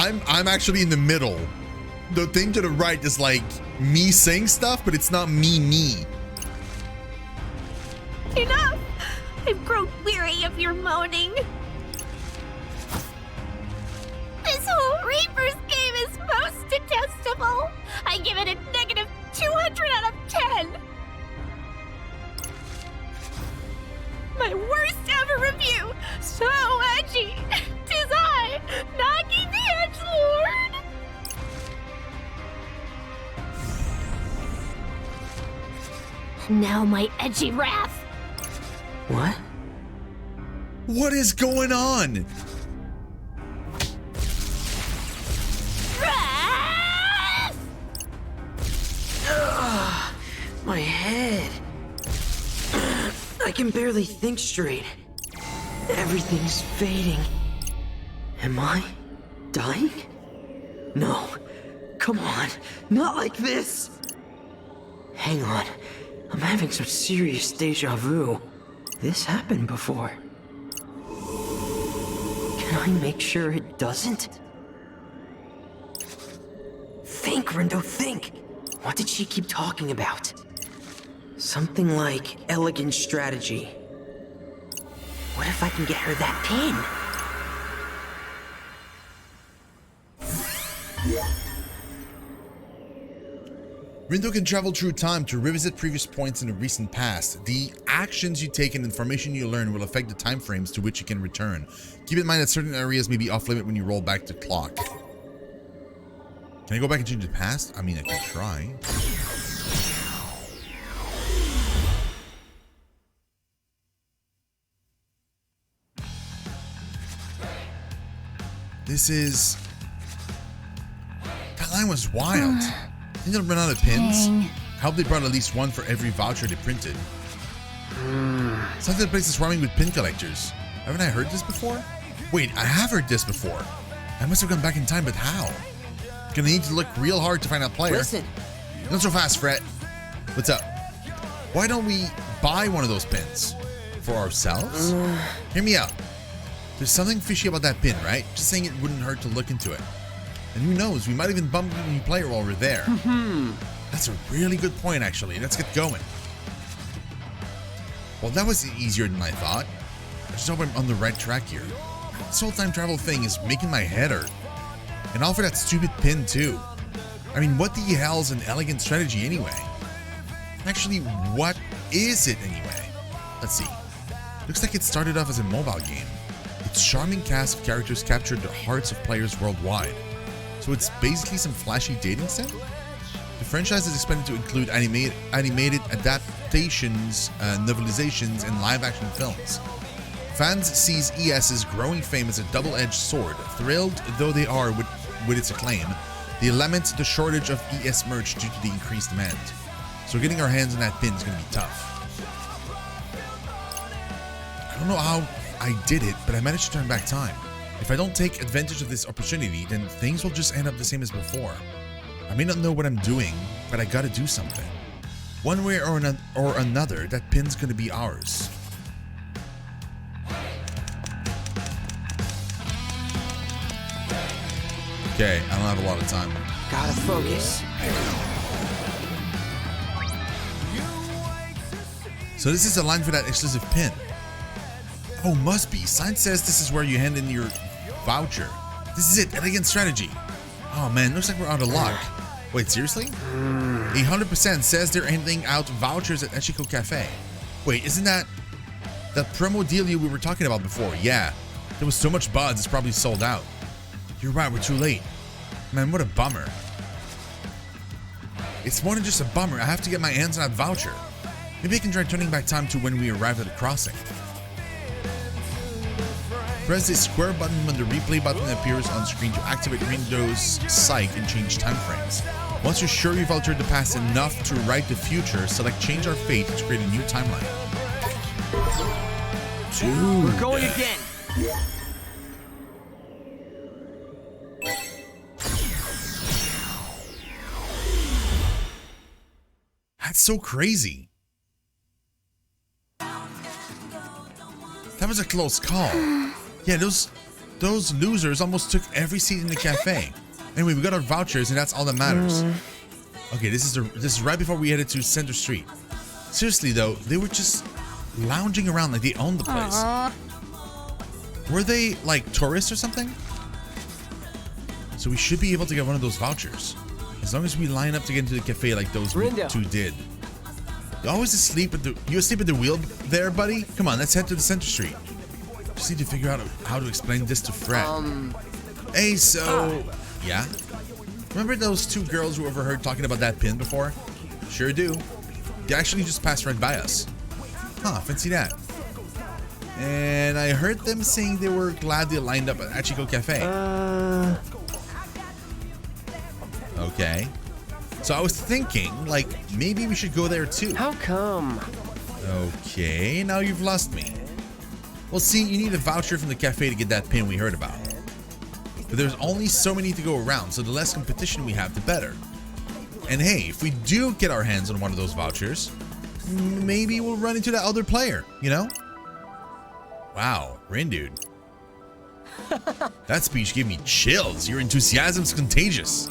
I'm actually in the middle. The thing to the right is like me saying stuff, but it's not me. Enough! I've grown weary of your moaning. This whole Reaper's game is most detestable. I give it a negative 200 out of 10. My worst ever review. So edgy. 'Tis I, Nagi the Edgelord. Now my edgy wrath. What? What is going on? Wrath! Ugh, my head. I can barely think straight. Everything's fading. Am I dying? No. Come on. Not like this. Hang on. I'm having some serious deja vu. This happened before. Can I make sure it doesn't? Think, Rindo, think! What did she keep talking about? Something like elegant strategy. What if I can get her that pin? Rindo can travel through time to revisit previous points in the recent past. The actions you take and information you learn will affect the time frames to which you can return. Keep in mind that certain areas may be off limit when you roll back the clock. Can I go back and change the past? I mean, I can try. This is... That line was wild. They didn't run out of pins. Dang. I hope they brought at least one for every voucher they printed. Sounds like the place is swarming with pin collectors. Haven't I heard this before? Wait, I have heard this before. I must have gone back in time, but how? Gonna need to look real hard to find out player. Listen. Not so fast, Fret. What's up? Why don't we buy one of those pins? For ourselves? Hear me out. There's something fishy about that pin, right? Just saying it wouldn't hurt to look into it. And who knows, we might even bump into a new player while we're there. That's a really good point, actually. Let's get going. Well, that was easier than I thought. I just hope I'm on the right track here. This whole time travel thing is making my head hurt. And all for that stupid pin, too. I mean, what the hell's an elegant strategy anyway? Actually, what is it anyway? Let's see. Looks like it started off as a mobile game. Its charming cast of characters captured the hearts of players worldwide. So it's basically some flashy dating sim? The franchise is expected to include animated adaptations, novelizations, and live-action films. Fans sees ES's growing fame as a double-edged sword. Thrilled though they are with its acclaim, they lament the shortage of ES merch due to the increased demand. So getting our hands on that pin is going to be tough. I don't know how I did it, but I managed to turn back time. If I don't take advantage of this opportunity, then things will just end up the same as before. I may not know what I'm doing, but I gotta do something. One way or another, that pin's gonna be ours. Okay, I don't have a lot of time. Gotta focus. So this is a line for that exclusive pin. Oh, must be. Sign says this is where you hand in your voucher. This is it, elegant strategy. Oh man, looks like we're out of luck. Wait, seriously? 100% says they're handing out vouchers at Eshiko Cafe. Wait, isn't that promo deal we were talking about before? Yeah, there was so much buzz, it's probably sold out. You're right, we're too late. Man, what a bummer. It's more than just a bummer, I have to get my hands on that voucher. Maybe I can try turning back time to when we arrived at the crossing. Press the square button when the replay button appears on screen to activate Windows Psych and change time frames. Once you're sure you've altered the past enough to write the future, select Change Our Fate to create a new timeline. Dude. We're going again. That's so crazy. That was a close call. Yeah, those those losers almost took every seat in the cafe. Anyway, we got our vouchers, and that's all that matters. Okay, this is right before we headed to Center Street. Seriously though, they were just lounging around like they owned the place. Were they like tourists or something? So we should be able to get one of those vouchers. As long as we line up to get into the cafe like those two did. You always asleep at the wheel there, buddy? Come on, let's head to the Center Street. Just need to figure out how to explain this to Fred. Hey, so... Yeah? Remember those two girls who overheard talking about that pin before? Sure do. They actually just passed right by us. Huh, fancy that. And I heard them saying they were glad they lined up at Achiko Cafe. Okay. So I was thinking, like, maybe we should go there too. How come? Okay, now you've lost me. Well, see, you need a voucher from the cafe to get that pin we heard about. But there's only so many to go around, so the less competition we have, the better. And hey, if we do get our hands on one of those vouchers, maybe we'll run into that other player, you know? Wow, Rin dude. That speech gave me chills. Your enthusiasm's contagious.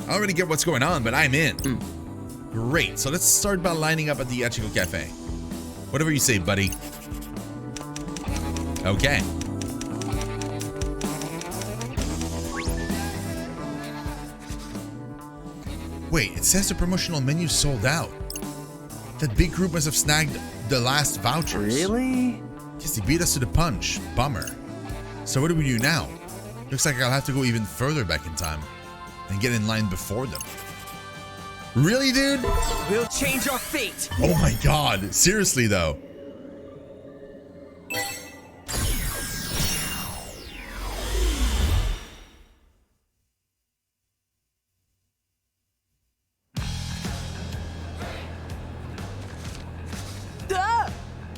I already get what's going on, but I'm in. Great, so let's start by lining up at the Achiko Cafe. Whatever you say, buddy. Okay. Wait, it says the promotional menu sold out. That big group must have snagged the last vouchers. Really? Guess they beat us to the punch. Bummer. So what do we do now? Looks like I'll have to go even further back in time and get in line before them. Really, dude? We'll change our fate. Oh my god. Seriously, though.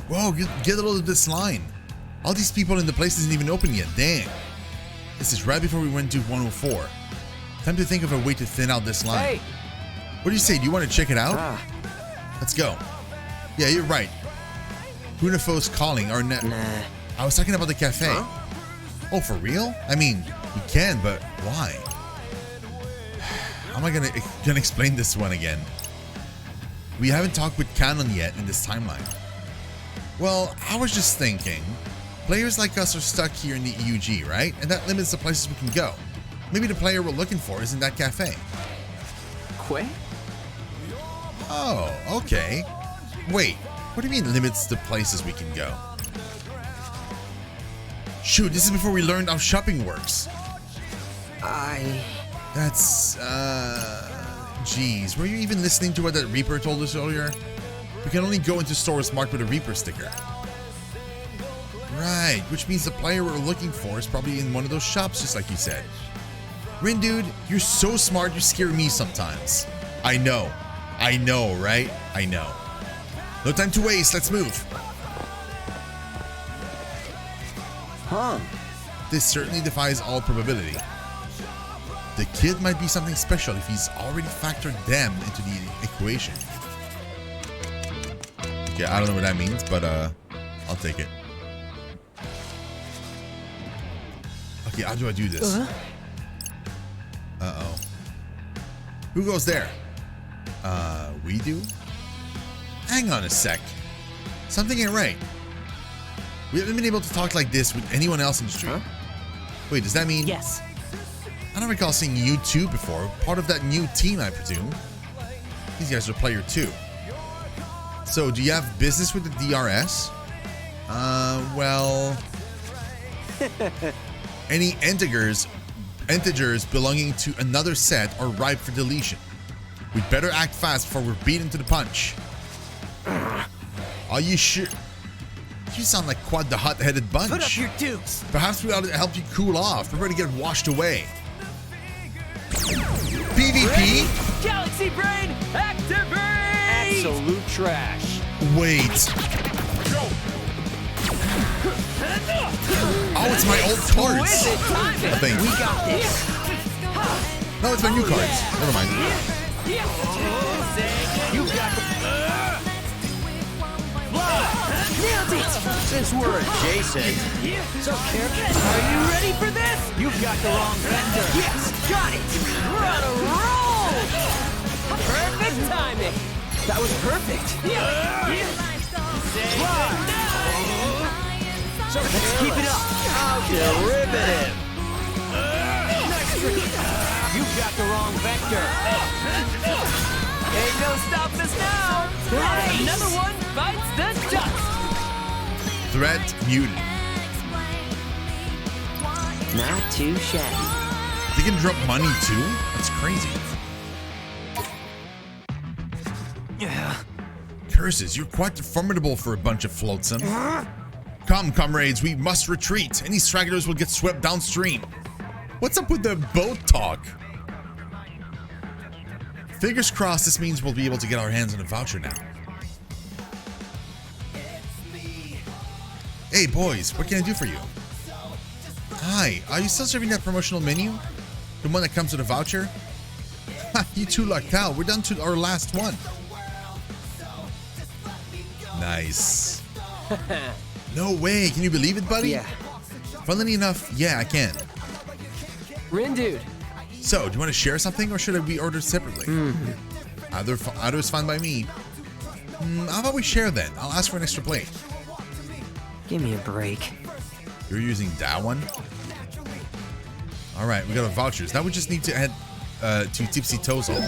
Whoa, get a load of this line. All these people in the place isn't even open yet. Dang. This is right before we went to 104. Time to think of a way to thin out this line. Hey. What do you say? Do you want to check it out? Let's go. Yeah, you're right. Hunafo's calling our net. Nah. I was talking about the cafe. Huh? Oh, for real? I mean, we can, but why? How am I gonna explain this one again? We haven't talked with Canon yet in this timeline. Well, I was just thinking, players like us are stuck here in the EUG, right? And that limits the places we can go. Maybe the player we're looking for is in that cafe. Quay? Oh, okay. Wait, what do you mean limits the places we can go? Shoot, this is before we learned how shopping works. That's, geez, were you even listening to what that Reaper told us earlier? We can only go into stores marked with a Reaper sticker. Right, which means the player we're looking for is probably in one of those shops, just like you said. Rin, dude, you're so smart, you scare me sometimes. I know, right? I know. No time to waste, let's move. Huh. This certainly defies all probability. The kid might be something special if he's already factored them into the equation. Okay, I don't know what that means, but I'll take it. Okay, how do I do this? Uh-oh. Who goes there? We do? Hang on a sec. Something ain't right. We haven't been able to talk like this with anyone else in the street. Huh? Wait, does that mean... Yes. I don't recall seeing you two before. Part of that new team, I presume. These guys are player 2. So, do you have business with the DRS? Well... Any integers belonging to another set are ripe for deletion. We'd better act fast before we're beaten to the punch. Are you sure? You sound like quad the hot-headed bunch. Put up your dukes. Perhaps we ought to help you cool off. Prepare to get washed away. PvP? Galaxy Brain, activate! Absolute trash. Wait. Oh, it's my old cards. Thanks. We got this. No, it's my new cards. Never mind. You got Nailed it! Since we're adjacent. So careful. Are you ready for this? You've got the wrong vector. Yes, got it! We're on a roll! Perfect timing! That was perfect! So let's keep it up! How derivative! You've got the wrong vector! Ain't no stopping us now! Nice. Another one bites the dust! Threat mutant. Not too shabby. They can drop money too? That's crazy. Yeah. Curses, you're quite formidable for a bunch of flotsam. Come, comrades, we must retreat. Any stragglers will get swept downstream. What's up with the boat talk? Fingers crossed this means we'll be able to get our hands on a voucher now. Hey boys, what can I do for you? Hi, are you still serving that promotional menu? The one that comes with a voucher? Ha, you two lucked out. We're down to our last one. Nice. No way, can you believe it, buddy? Yeah. Funnily enough, yeah, I can. Rin dude. So, do you want to share something or should we order separately? Either is fine by me. How about we share then? I'll ask for an extra plate. Give me a break. You're using that one? Alright, we got our vouchers. Now we just need to head to Tipsy Tozel.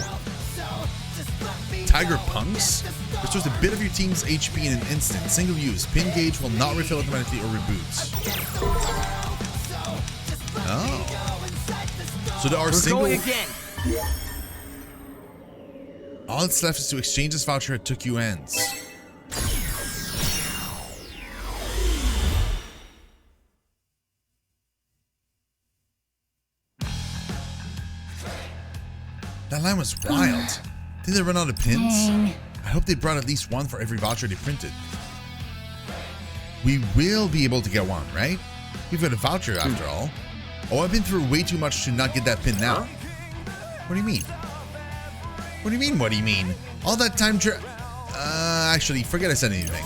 Tiger Punks? Restores a bit of your team's HP in an instant. Single use. Pin gauge will not refill automatically or reboots. Oh. So there are single... Going again. All that's left is to exchange this voucher at Tokyo Ends. That line was wild. Did they run out of pins? Dang. I hope they brought at least one for every voucher they printed. We will be able to get one, right? We've got a voucher after all. Oh, I've been through way too much to not get that pin now. What do you mean? What do you mean, what do you mean? All that time actually, forget I said anything.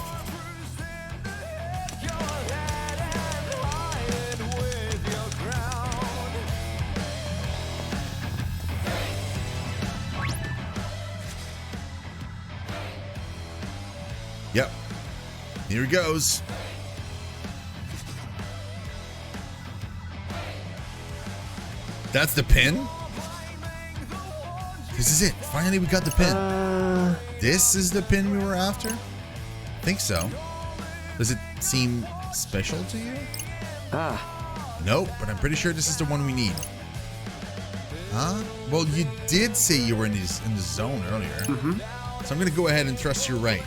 Yep. Here it goes. That's the pin? This is it. Finally, we got the pin. This is the pin we were after? I think so. Does it seem special to you? Nope, but I'm pretty sure this is the one we need. Huh? Well, you did say you were in the zone earlier. So I'm going to go ahead and trust you're right.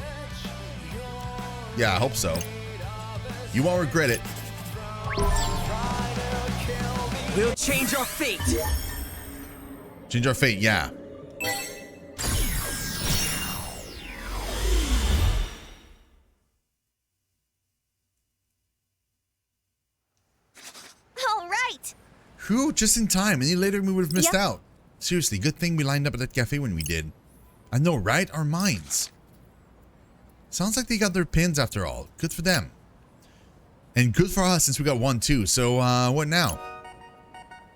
Yeah, I hope so. You won't regret it. We'll change our fate. Change our fate, yeah. All right. Whew, just in time. Any later we would have missed Yep. out. Seriously, good thing we lined up at that cafe when we did. I know, right? Our minds. Sounds like they got their pins after all. Good for them. And good for us since we got one too. So, what now?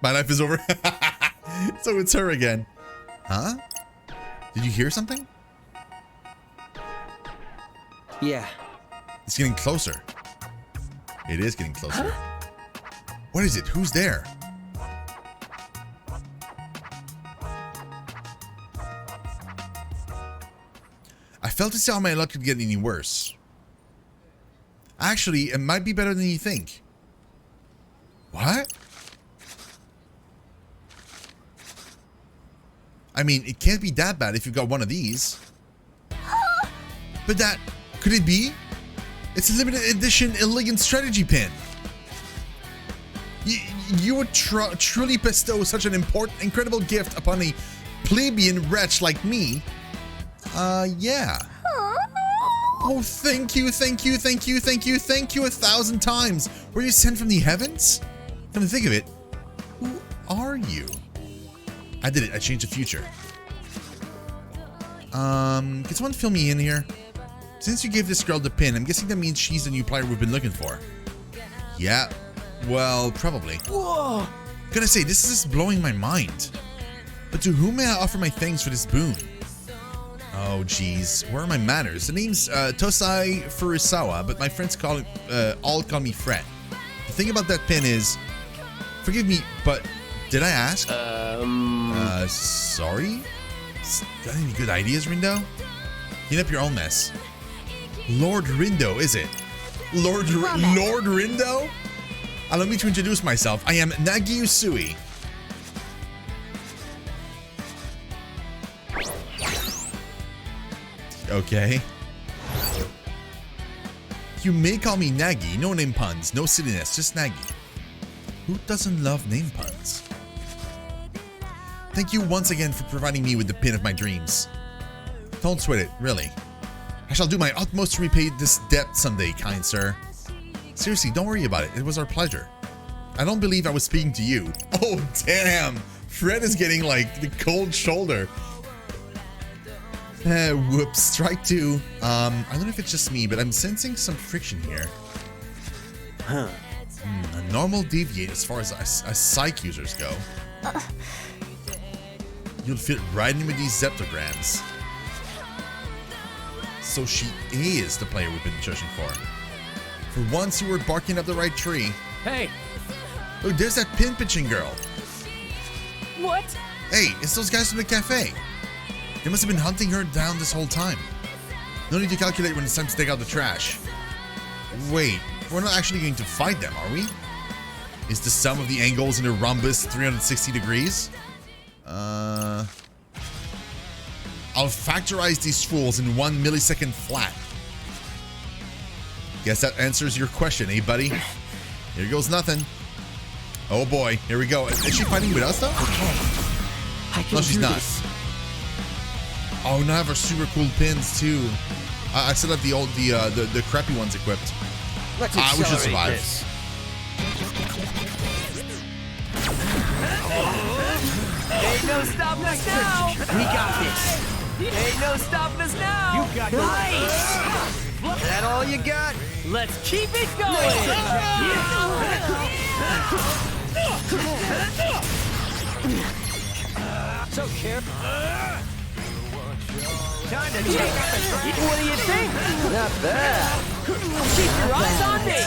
My life is over. So it's her again. Huh? Did you hear something? Yeah. It's getting closer. It is getting closer. What is it? Who's there? I felt to see how my luck could get any worse. Actually, it might be better than you think. What? I mean, it can't be that bad if you've got one of these. But that... Could it be? It's a limited edition elegant strategy pin. You would truly bestow such an incredible gift upon a plebeian wretch like me. Yeah. Oh, thank you, thank you, thank you, thank you, thank you 1,000 times. Were you sent from the heavens? Come to think of it, who are you? I did it, I changed the future. Can someone fill me in here? Since you gave this girl the pin, I'm guessing that means she's the new player we've been looking for. Yeah, well, probably. Whoa! Gotta say, this is just blowing my mind. But to whom may I offer my thanks for this boon? Oh, geez. Where are my manners? The name's Tosai Furusawa, but my friends all call me Fred. The thing about that pin is... Forgive me, but did I ask? Sorry? Got any good ideas, Rindo? Clean up your own mess. Lord Rindo, is it? Lord Rindo? Allow me to introduce myself. I am Nagi Usui. Okay. You may call me Nagi. No name puns, no silliness, just Nagi. Who doesn't love name puns? Thank you once again for providing me with the pin of my dreams. Don't sweat it, really. I shall do my utmost to repay this debt someday, kind sir. Seriously, don't worry about it. It was our pleasure. I don't believe I was speaking to you. Oh, damn. Fred is getting, like, the cold shoulder. Whoops. Strike two. I don't know if it's just me, but I'm sensing some friction here. Huh. A normal deviate as far as psych users go. You'll fit right in with these zeptograms. So she is the player we've been searching for. For once, you were barking up the right tree. Hey! Oh, there's that pin pitching girl. What? Hey, it's those guys from the cafe. They must have been hunting her down this whole time. No need to calculate when it's time to take out the trash. Wait, we're not actually going to fight them, are we? Is the sum of the angles in a rhombus 360 degrees? I'll factorize these fools in 1 millisecond flat. Guess that answers your question, eh, buddy? Here goes nothing. Oh boy, here we go. Is she fighting with us though? Okay. No, she's not. Oh, now I have her super cool pins too. I still have the crappy ones equipped. Let's we should survive. This. Ain't no stopping us now. We got this. Ain't no stopping us now. You got Nice. that all you got? Let's keep it going. So careful. Time to check. What do you think? Not bad. Keep your eyes on me.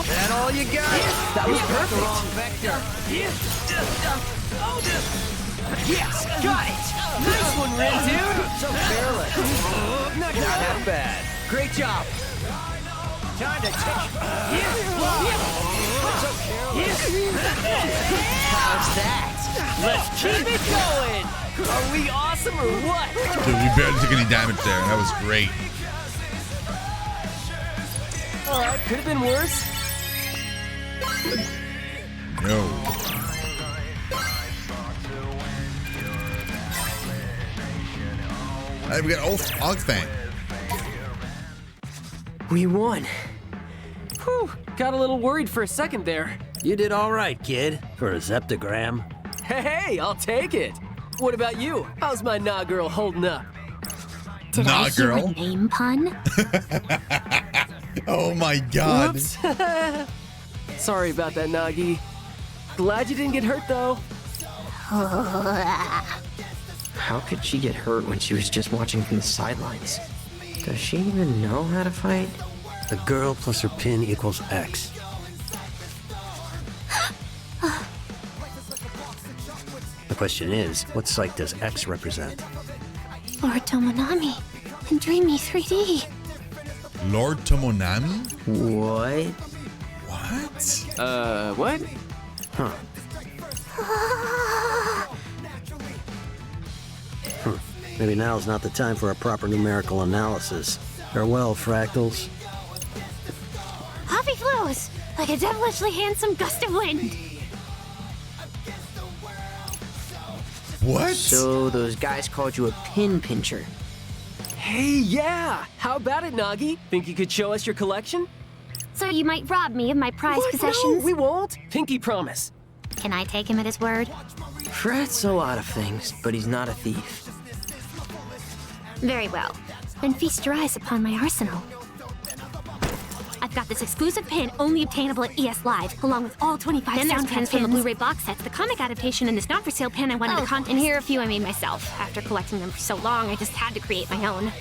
That all you got? That was perfect. Yes, got it. Nice one, Rin, dude. So careless. Not half bad. Great job. Time to check. So careless. How's that? Let's keep it going. Are we awesome or what? Dude, we barely took any damage there. That was great. All right, could have been worse. No. Hey, we got Ogfang. We won. Whew, got a little worried for a second there. You did all right, kid, for a zeptogram. Hey, I'll take it. What about you? How's my nah girl holding up? Did Nah, I hear girl. a name pun? Oh my god. Whoops. Sorry about that, Nagi. Glad you didn't get hurt, though. How could she get hurt when she was just watching from the sidelines? Does she even know how to fight? A girl plus her pin equals X. The question is, what psych does X represent? Lord Tomonami in Dreamy 3D. Lord Tomonami? What? What? What? Huh. Maybe now's not the time for a proper numerical analysis. Farewell, fractals. Off he flows like a devilishly handsome gust of wind. What? So those guys called you a pin pincher. Hey, yeah! How about it, Nagi? Think you could show us your collection? So you might rob me of my prized What? possessions? No, we won't. Pinky promise. Can I take him at his word? Fred's a lot of things, but he's not a thief. Very well. Then feast your eyes upon my arsenal. I've got this exclusive pin only obtainable at ES Live, along with all 25 soundtracks from the Blu-ray box sets, the comic adaptation, and this not-for-sale pin I won in the contest. And here are a few I made myself. After collecting them for so long, I just had to create my own.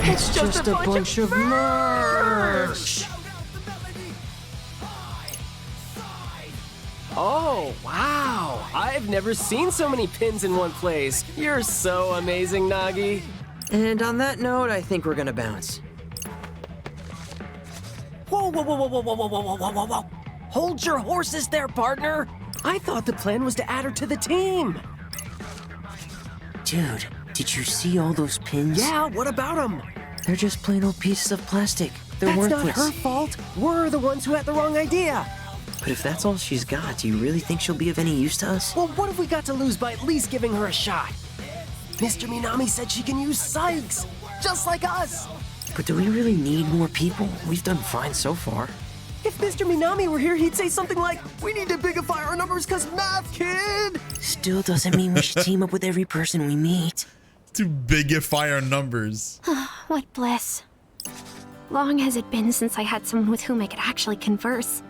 It's just a bunch of merch! Oh, wow. I've never seen so many pins in one place. You're so amazing, Nagi. And on that note, I think we're gonna bounce. Whoa, whoa, whoa, whoa, whoa, whoa, whoa, whoa, whoa, whoa, whoa. Hold your horses there, partner. I thought the plan was to add her to the team. Dude, did you see all those pins? Yeah, what about them? They're just plain old pieces of plastic. They're That's worthless. not her fault. We're the ones who had the wrong idea. But if that's all she's got, do you really think she'll be of any use to us? Well, what have we got to lose by at least giving her a shot? Mr. Minami said she can use Sykes, just like us. But do we really need more people? We've done fine so far. If Mr. Minami were here, he'd say something like, "We need to bigify our numbers because math, kid!" Still doesn't mean we should team up with every person we meet. To bigify our numbers. What bliss. Long has it been since I had someone with whom I could actually converse.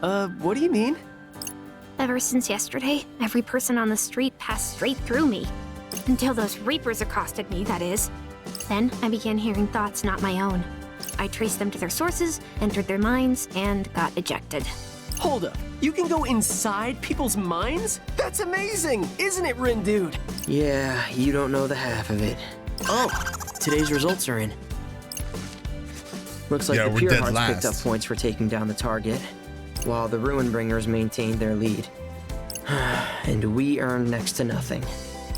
What do you mean? Ever since yesterday, every person on the street passed straight through me. Until those Reapers accosted me, that is. Then I began hearing thoughts not my own. I traced them to their sources, entered their minds, and got ejected. Hold up. You can go inside people's minds? That's amazing, isn't it, Rin Dude? Yeah, you don't know the half of it. Oh, today's results are in. Looks like Yeah, the we're Pure dead Hearts picked up last. points for taking down the target, while the Ruin Bringers maintained their lead. And we earned next to nothing.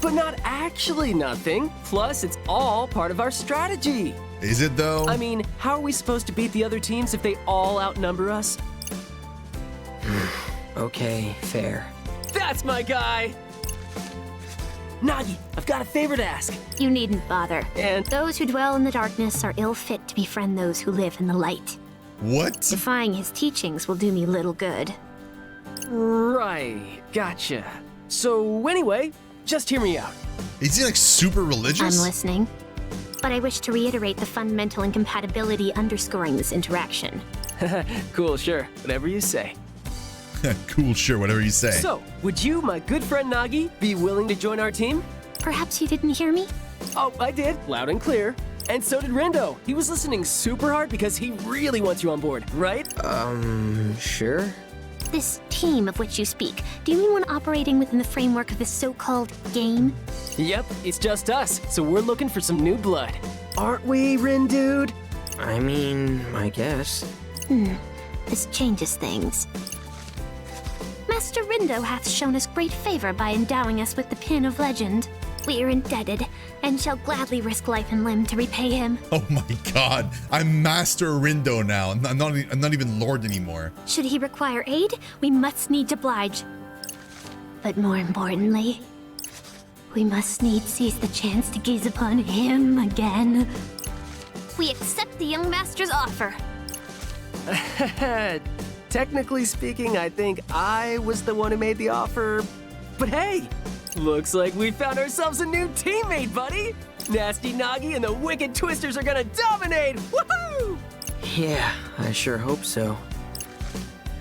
But not actually nothing. Plus, it's all part of our strategy. Is it though? I mean, how are we supposed to beat the other teams if they all outnumber us? Okay, fair. That's my guy! Nagi, I've got a favor to ask. You needn't bother. And Those who dwell in the darkness are ill fit to befriend those who live in the light. What? Defying his teachings will do me little good. right, gotcha. So anyway, just hear me out. Is he like super religious? I'm listening. But I wish to reiterate the fundamental incompatibility underscoring this interaction. Cool, sure, whatever you say. Cool, sure, whatever you say. So, would you, my good friend Nagi, be willing to join our team? Perhaps you didn't hear me? Oh, I did, loud and clear. And so did Rendo. He was listening super hard because he really wants you on board, right? Sure? This team of which you speak, do you mean one operating within the framework of this so-called game? Yep, it's just us, so we're looking for some new blood. Aren't we, Rin Dude? I mean, I guess. This changes things. Master Rindo hath shown us great favor by endowing us with the Pin of Legend. We are indebted, and shall gladly risk life and limb to repay him. Oh my god, I'm Master Rindo now. I'm not even Lord anymore. Should he require aid, we must needs oblige. But more importantly, we must needs seize the chance to gaze upon him again. We accept the young master's offer. Technically speaking, I think I was the one who made the offer. But hey, looks like we found ourselves a new teammate, buddy! Nasty Nagi and the Wicked Twisters are gonna dominate! Woohoo! Yeah, I sure hope so.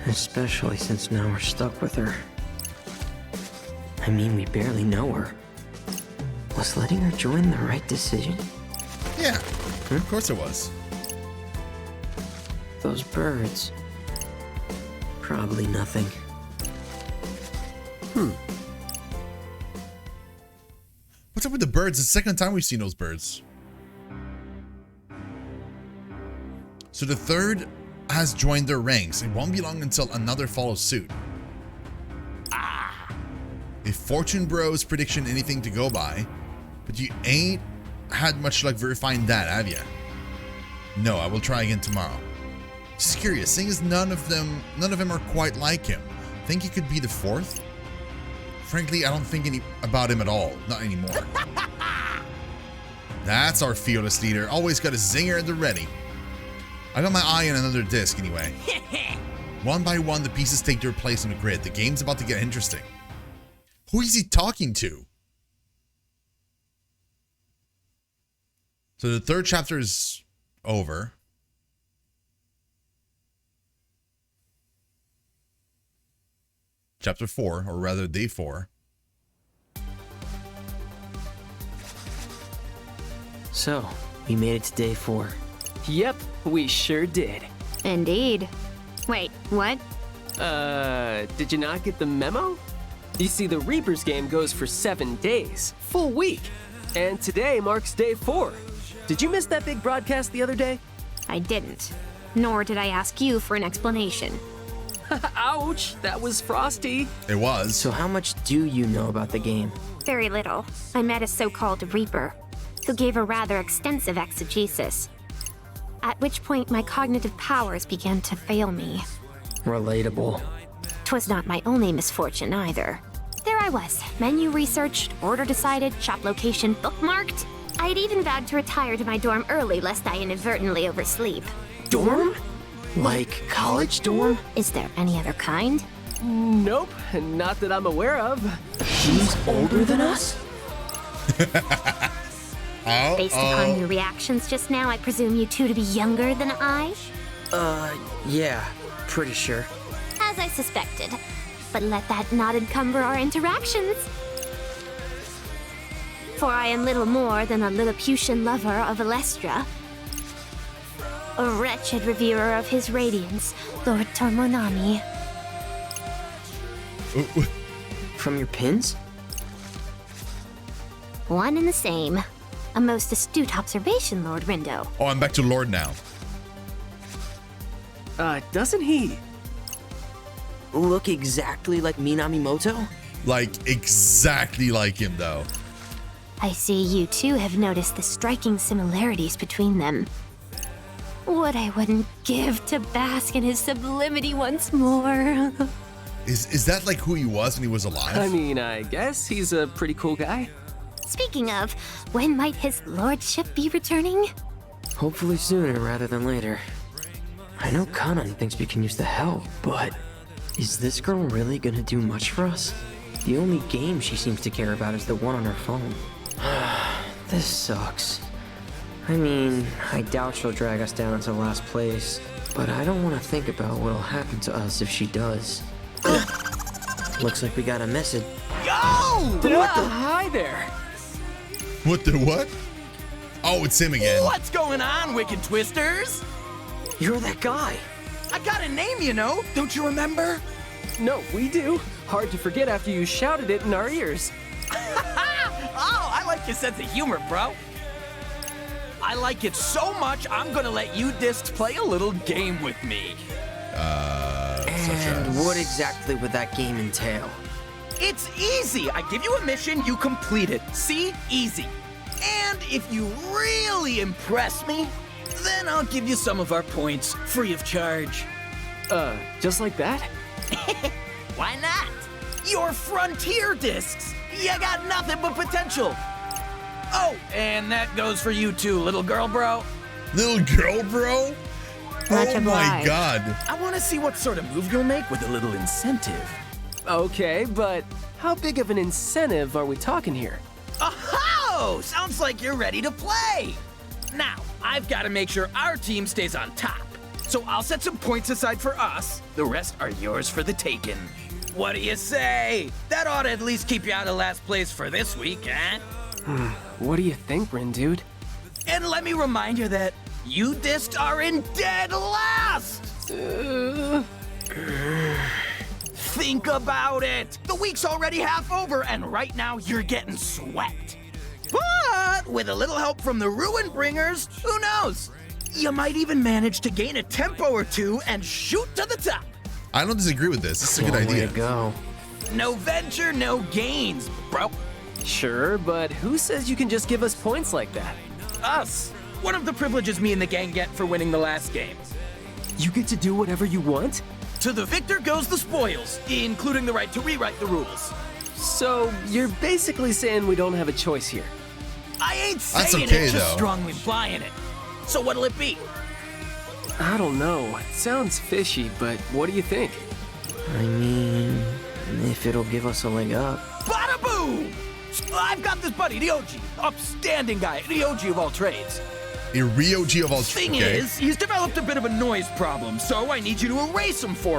Especially since now we're stuck with her. I mean, we barely know her. Was letting her join the right decision? Yeah, of course it was. Those birds. Probably nothing. What's up with the birds? It's the second time we've seen those birds. So the third has joined their ranks. It won't be long until another follows suit. If Fortune Bro's prediction anything to go by, but you ain't had much luck verifying that, have you? No, I will try again tomorrow. Just curious, seeing as none of them are quite like him. Think he could be the fourth? Frankly, I don't think about him at all. Not anymore. That's our fearless leader. Always got a zinger at the ready. I got my eye on another disc anyway. One by one, the pieces take their place on the grid. The game's about to get interesting. Who is he talking to? So the third chapter is over. Chapter 4, or rather day 4. So, we made it to day 4. Yep, we sure did. Indeed. Wait, what? Did you not get the memo? You see, the Reaper's game goes for 7 days, full week. And today marks day 4. Did you miss that big broadcast the other day? I didn't. Nor did I ask you for an explanation. Ouch, that was frosty. It was. So how much do you know about the game? Very little. I met a so-called Reaper, who gave a rather extensive exegesis. At which point my cognitive powers began to fail me. Relatable. 'Twas not my only misfortune either. There I was, menu researched, order decided, shop location bookmarked. I had even vowed to retire to my dorm early lest I inadvertently oversleep. Dorm? Like college dorm? Is there any other kind? Nope, not that I'm aware of. He's older than us? Based upon your reactions just now, I presume you two to be younger than I? Yeah, pretty sure. As I suspected. But let that not encumber our interactions. For I am little more than a Lilliputian lover of Alestra. A wretched reverer of his radiance, Lord Tormonami. From your pins? One and the same. A most astute observation, Lord Rindo. Oh, I'm back to Lord now. Doesn't he? Look exactly like Minamimoto? Like, exactly like him, though. I see you two have noticed the striking similarities between them. What I wouldn't give to bask in his sublimity once more. Is that like who he was when he was alive? I mean, I guess he's a pretty cool guy. Speaking of, when might his lordship be returning? Hopefully sooner rather than later. I know Kanan thinks we can use the help, but is this girl really gonna do much for us? The only game she seems to care about is the one on her phone. This sucks. I mean, I doubt she'll drag us down into last place, but I don't want to think about what'll happen to us if she does. Looks like we got a message. Yo! Hi there. What the what? Oh, it's him again. What's going on, Wicked Twisters? You're that guy. I got a name, you know. Don't you remember? No, we do. Hard to forget after you shouted it in our ears. Oh, I like your sense of humor, bro. I like it so much, I'm gonna let you discs play a little game with me. And what exactly would that game entail? It's easy. I give you a mission, you complete it. See? Easy. And if you really impress me, then I'll give you some of our points free of charge. Just like that? Why not? Your frontier discs. You got nothing but potential. Oh, and that goes for you too, little girl bro. Little girl, bro? Much Oh my obliged. god. I want to see what sort of move you'll make with a little incentive. Okay, but how big of an incentive are we talking here? Oh, sounds like you're ready to play. Now, I've got to make sure our team stays on top. So I'll set some points aside for us. The rest are yours for the taking. What do you say? That ought to at least keep you out of last place for this week, eh? What do you think, Rin dude? And let me remind you that you discs are in dead last. Think about it. The week's already half over, and right now you're getting swept. But with a little help from the Ruin Bringers, who knows? You might even manage to gain a tempo or two and shoot to the top. I don't disagree with this. This is a good Long way idea. to go. No venture, no gains, bro. Sure, but who says you can just give us points like that? Us. One of the privileges me and the gang get for winning the last game. You get to do whatever you want? To the victor goes the spoils, including the right to rewrite the rules. So you're basically saying we don't have a choice here. I ain't That's saying okay, it, just though. strongly implying it. So what'll it be? I don't know. It sounds fishy, but what do you think? I mean, if it'll give us a leg up. Bada boom! I've got this buddy, Ryoji. Upstanding guy, Ryoji of all trades. A Ryoji of all Thing is, he's developed a bit of a noise problem, so I need you to erase him for